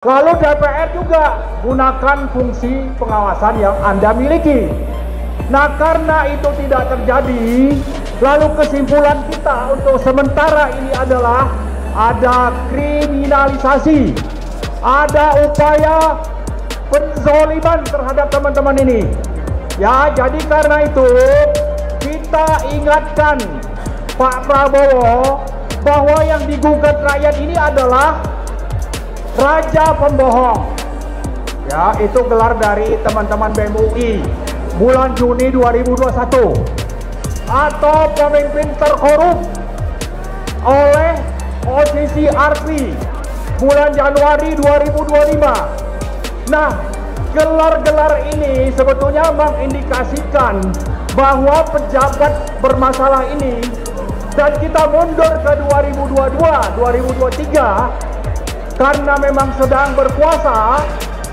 Lalu DPR juga gunakan fungsi pengawasan yang Anda miliki. Nah, karena itu tidak terjadi, lalu kesimpulan kita untuk sementara ini adalah ada kriminalisasi, ada upaya penzoliman terhadap teman-teman ini. Ya, jadi karena itu kita ingatkan Pak Prabowo bahwa yang digugat rakyat ini adalah Raja Pembohong. Ya, itu gelar dari teman-teman BEM UI bulan Juni 2021. Atau pemimpin terkorup oleh posisi RP bulan Januari 2025. Nah, gelar-gelar ini sebetulnya mengindikasikan bahwa pejabat bermasalah ini, dan kita mundur ke 2022, 2023 karena memang sedang berkuasa,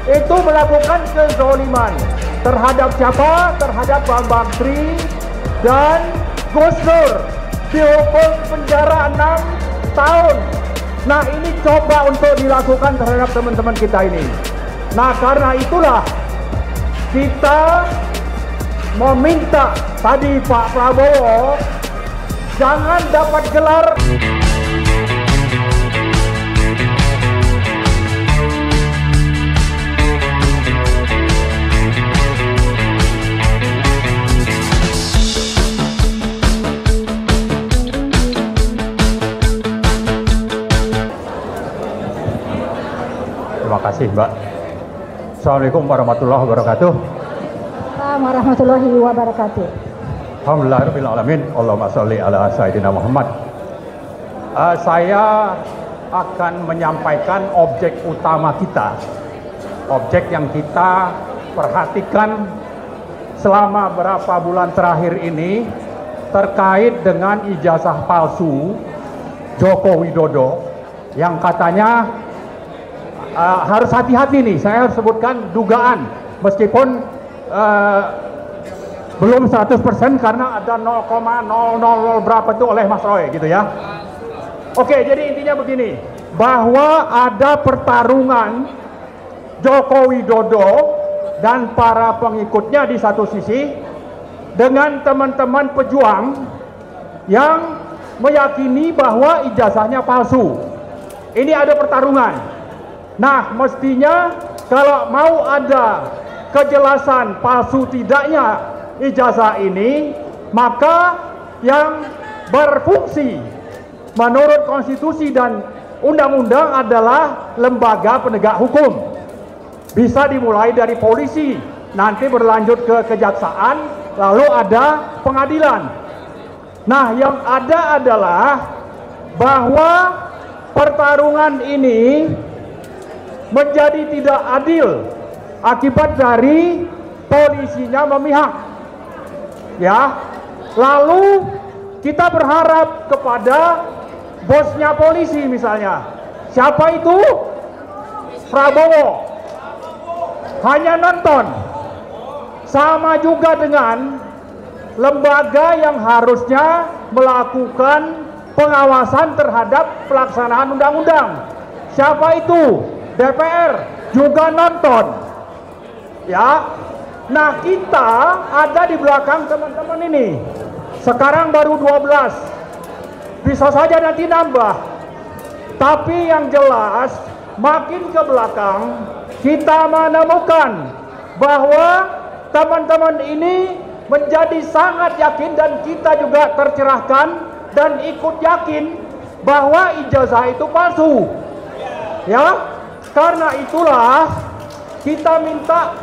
itu melakukan kezoliman terhadap siapa? Terhadap Bambang Tri dan Gus Dur, dihukum penjara 6 tahun. Nah, ini coba untuk dilakukan terhadap teman-teman kita ini. Nah, karena itulah kita meminta tadi Pak Prabowo jangan dapat gelar. Terima kasih, Mbak. Assalamualaikum warahmatullahi wabarakatuh. Assalamualaikum warahmatullahi wabarakatuh. Alhamdulillahirrahmanirrahim. Allahumma sholli ala Sayyidina Muhammad. Saya akan menyampaikan objek utama kita, objek yang kita perhatikan selama berapa bulan terakhir ini terkait dengan ijazah palsu Joko Widodo yang katanya harus hati-hati nih. Saya harus sebutkan dugaan meskipun belum 100% karena ada 0,000 berapa itu oleh Mas Roy gitu ya. Oke, jadi intinya begini, bahwa ada pertarungan Joko Widodo dan para pengikutnya di satu sisi dengan teman-teman pejuang yang meyakini bahwa ijazahnya palsu. Ini ada pertarungan. Nah, mestinya kalau mau ada kejelasan palsu tidaknya ijazah ini, maka yang berfungsi menurut konstitusi dan undang-undang adalah lembaga penegak hukum. Bisa dimulai dari polisi, nanti berlanjut ke kejaksaan, lalu ada pengadilan. Nah, yang ada adalah bahwa pertarungan ini menjadi tidak adil akibat dari polisinya memihak. Ya, lalu kita berharap kepada bosnya polisi misalnya. Siapa itu? Prabowo. Hanya nonton. Sama juga dengan lembaga yang harusnya melakukan pengawasan terhadap pelaksanaan undang-undang. Siapa itu? DPR juga nonton. Ya. Nah, kita ada di belakang teman-teman ini. Sekarang baru 12. Bisa saja nanti nambah. Tapi yang jelas makin ke belakang kita menemukan bahwa teman-teman ini menjadi sangat yakin, dan kita juga tercerahkan dan ikut yakin bahwa ijazah itu palsu. Ya. Karena itulah kita minta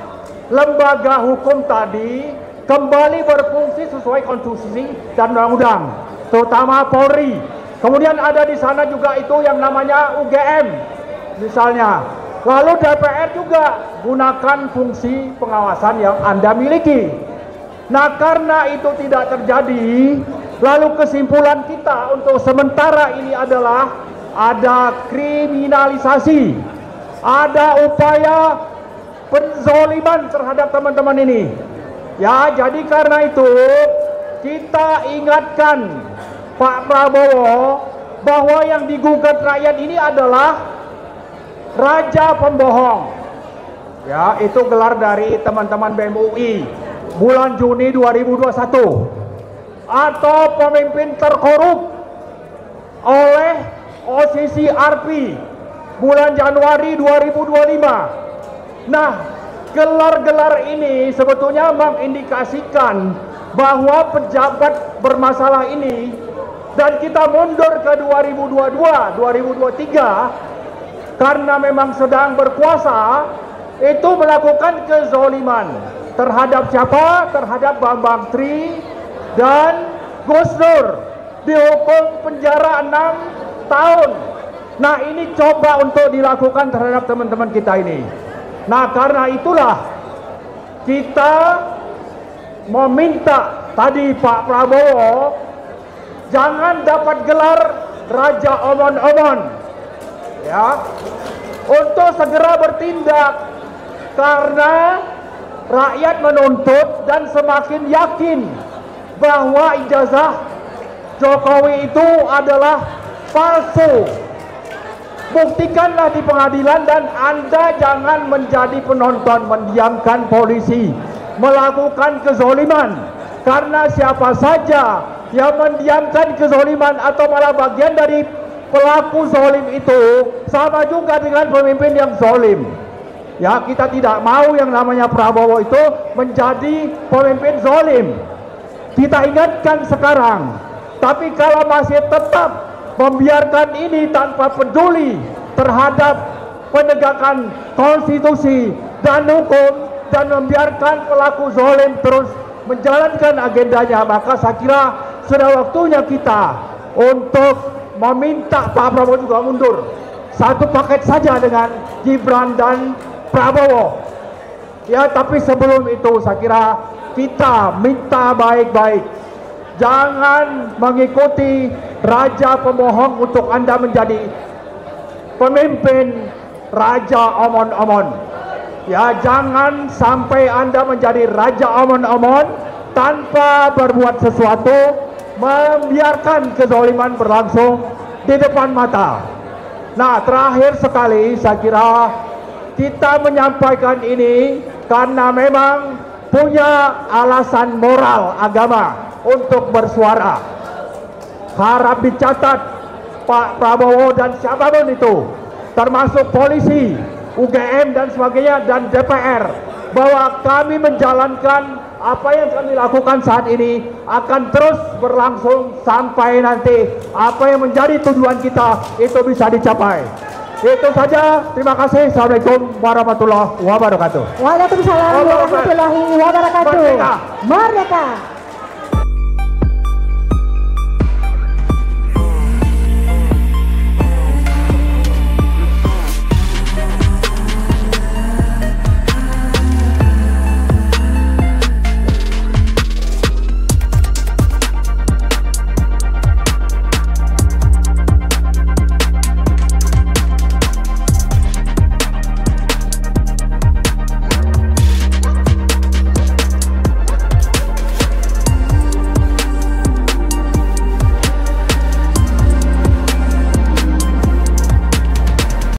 lembaga hukum tadi kembali berfungsi sesuai konstitusi dan undang-undang, terutama Polri. Kemudian ada di sana juga itu yang namanya UGM misalnya. Lalu DPR juga gunakan fungsi pengawasan yang Anda miliki. Nah, karena itu tidak terjadi, lalu kesimpulan kita untuk sementara ini adalah ada kriminalisasi, ada upaya penzoliman terhadap teman-teman ini. Ya, jadi karena itu kita ingatkan Pak Prabowo bahwa yang digugat rakyat ini adalah Raja Pembohong. Ya, itu gelar dari teman-teman BEM UI bulan Juni 2021. Atau pemimpin terkorup oleh OCC RP bulan Januari 2025. Nah, gelar-gelar ini sebetulnya mengindikasikan bahwa pejabat bermasalah ini, dan kita mundur ke 2022, 2023 karena memang sedang berkuasa, itu melakukan kezoliman terhadap siapa? Terhadap Bambang Tri dan Gus Nur, dihukum penjara 6 tahun. Nah, ini coba untuk dilakukan terhadap teman-teman kita ini. Nah, karena itulah kita meminta tadi Pak Prabowo jangan dapat gelar Raja Omon-Omon, ya, untuk segera bertindak, karena rakyat menuntut dan semakin yakin bahwa ijazah Jokowi itu adalah palsu. Buktikanlah di pengadilan, dan Anda jangan menjadi penonton mendiamkan polisi melakukan kezoliman, karena siapa saja yang mendiamkan kezoliman atau malah bagian dari pelaku zolim itu sama juga dengan pemimpin yang zolim. Ya, kita tidak mau yang namanya Prabowo itu menjadi pemimpin zolim. Kita ingatkan sekarang. Tapi kalau masih tetap membiarkan ini tanpa peduli terhadap penegakan konstitusi dan hukum, dan membiarkan pelaku zolim terus menjalankan agendanya, maka saya kira sudah waktunya kita untuk meminta Pak Prabowo juga mundur. Satu paket saja dengan Gibran dan Prabowo. Ya, tapi sebelum itu saya kira kita minta baik-baik, jangan mengikuti Raja Pembohong untuk Anda menjadi pemimpin Raja Omon-Omon. Ya, jangan sampai Anda menjadi Raja Omon-Omon tanpa berbuat sesuatu, membiarkan kezaliman berlangsung di depan mata. Nah, terakhir sekali saya kira kita menyampaikan ini karena memang punya alasan moral agama untuk bersuara. Harap dicatat Pak Prabowo dan siapapun itu, termasuk polisi, UGM dan sebagainya, dan DPR, bahwa kami menjalankan apa yang kami lakukan saat ini akan terus berlangsung sampai nanti apa yang menjadi tujuan kita itu bisa dicapai. Itu saja, terima kasih. Assalamualaikum warahmatullahi wabarakatuh. Waalaikumsalam warahmatullahi wabarakatuh. Merdeka. Merdeka.